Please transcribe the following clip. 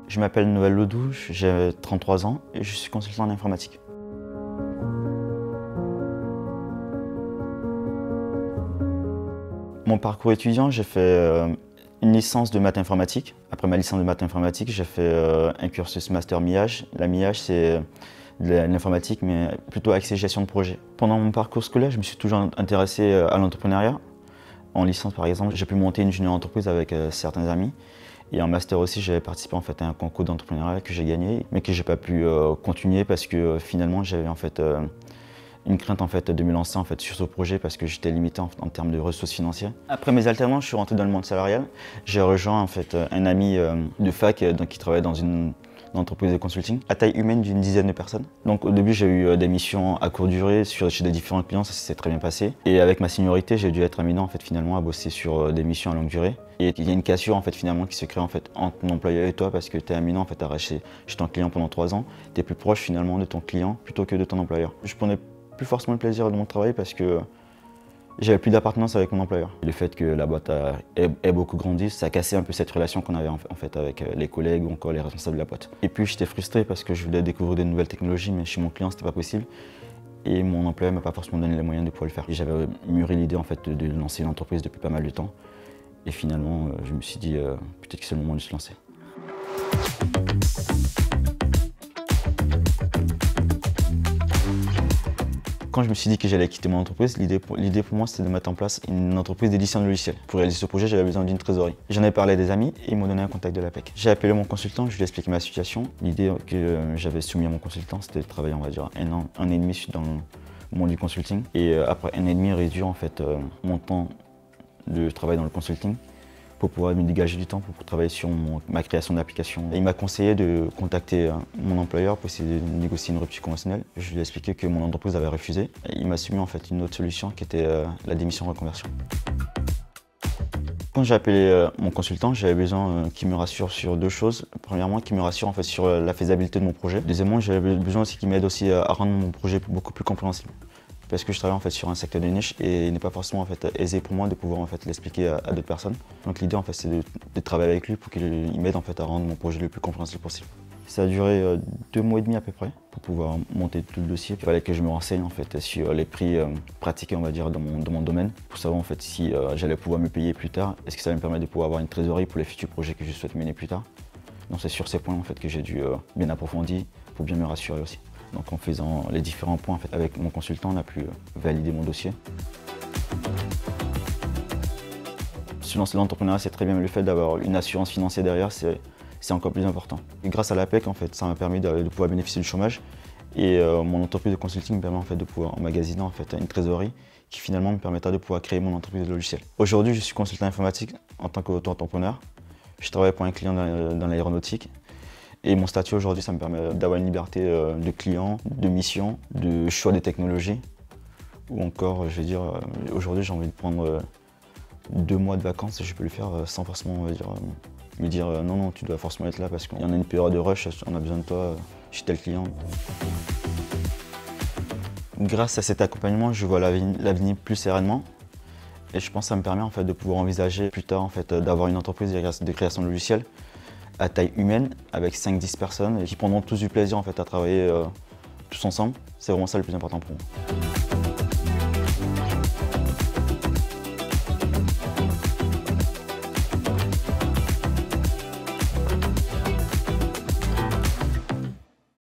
Je m'appelle Noël Ledoux, j'ai 33 ans et je suis consultant en informatique. Mon parcours étudiant, j'ai fait une licence de maths informatique. Après ma licence de maths informatique, j'ai fait un cursus master MIAGE. La MIAGE, c'est de l'informatique, mais plutôt axé gestion de projet. Pendant mon parcours scolaire, je me suis toujours intéressé à l'entrepreneuriat. En licence, par exemple, j'ai pu monter une junior entreprise avec certains amis. Et en master aussi, j'avais participé en fait, à un concours d'entrepreneuriat que j'ai gagné, mais que j'ai pas pu continuer parce que finalement j'avais en fait une crainte en fait de me lancer en fait sur ce projet parce que j'étais limité en termes de ressources financières. Après mes alternances, je suis rentré dans le monde salarial. J'ai rejoint en fait un ami de fac qui travaillait dans une entreprise de consulting à taille humaine d'une dizaine de personnes. Donc au début j'ai eu des missions à courte durée chez des différents clients, ça s'est très bien passé. Et avec ma seniorité, j'ai dû être amené en fait finalement à bosser sur des missions à longue durée. Et il y a une cassure en fait finalement qui se crée en fait entre ton employeur et toi parce que tu es amené en fait à rester chez ton client pendant 3 ans. Tu es plus proche finalement de ton client plutôt que de ton employeur. Je prenais plus forcément le plaisir de mon travail parce que j'avais plus d'appartenance avec mon employeur. Le fait que la boîte ait beaucoup grandi, ça a cassé un peu cette relation qu'on avait en fait avec les collègues ou encore les responsables de la boîte. Et puis j'étais frustré parce que je voulais découvrir de nouvelles technologies, mais chez mon client c'était pas possible. Et mon employeur m'a pas forcément donné les moyens de pouvoir le faire. J'avais mûri l'idée en fait de lancer une entreprise depuis pas mal de temps. Et finalement, je me suis dit peut-être que c'est le moment de se lancer. Quand je me suis dit que j'allais quitter mon entreprise, l'idée pour moi c'était de mettre en place une entreprise d'édition de logiciels. Pour réaliser ce projet, j'avais besoin d'une trésorerie. J'en ai parlé à des amis et ils m'ont donné un contact de l'APEC. J'ai appelé mon consultant, je lui ai expliqué ma situation. L'idée que j'avais soumise à mon consultant, c'était de travailler, on va dire, un an et demi dans le monde du consulting. Et après un an et demi, réduire en fait mon temps de travail dans le consulting pour pouvoir me dégager du temps pour travailler sur ma création d'application. Il m'a conseillé de contacter mon employeur pour essayer de négocier une rupture conventionnelle. Je lui ai expliqué que mon entreprise avait refusé. Il m'a soumis en fait une autre solution qui était la démission reconversion. Quand j'ai appelé mon consultant, j'avais besoin qu'il me rassure sur 2 choses. Premièrement, qu'il me rassure en fait sur la faisabilité de mon projet. Deuxièmement, j'avais besoin aussi qu'il m'aide aussi à rendre mon projet beaucoup plus compréhensible. Parce que je travaille en fait sur un secteur de niche et il n'est pas forcément en fait aisé pour moi de pouvoir en fait l'expliquer à d'autres personnes. Donc l'idée en fait c'est de travailler avec lui pour qu'il m'aide en fait à rendre mon projet le plus compréhensible possible. Ça a duré 2 mois et demi à peu près pour pouvoir monter tout le dossier. Il fallait que je me renseigne en fait sur les prix pratiqués on va dire dans mon domaine pour savoir en fait si j'allais pouvoir me payer plus tard. Est-ce que ça allait me permettre de pouvoir avoir une trésorerie pour les futurs projets que je souhaite mener plus tard. Donc c'est sur ces points en fait que j'ai dû bien approfondir pour bien me rassurer aussi. Donc en faisant les différents points en fait, avec mon consultant, on a pu valider mon dossier. Se lancer dans l'entrepreneuriat, c'est très bien, mais le fait d'avoir une assurance financière derrière, c'est encore plus important. Et grâce à l'APEC, en fait, ça m'a permis de pouvoir bénéficier du chômage. Et mon entreprise de consulting me permet en fait, de pouvoir emmagasiner en fait, une trésorerie qui finalement me permettra de pouvoir créer mon entreprise de logiciels. Aujourd'hui, je suis consultant informatique en tant qu'auto-entrepreneur. Je travaille pour un client dans l'aéronautique. Et mon statut aujourd'hui, ça me permet d'avoir une liberté de client, de mission, de choix des technologies. Ou encore, je vais dire, aujourd'hui j'ai envie de prendre 2 mois de vacances et je peux le faire sans forcément me dire non, non, tu dois forcément être là parce qu'il y en a une période de rush, on a besoin de toi chez tel client. Grâce à cet accompagnement, je vois l'avenir plus sereinement. Et je pense que ça me permet en fait, de pouvoir envisager plus tard en fait, d'avoir une entreprise de création de logiciels à taille humaine, avec 5-10 personnes, et qui prendront tous du plaisir en fait, à travailler tous ensemble. C'est vraiment ça le plus important pour moi.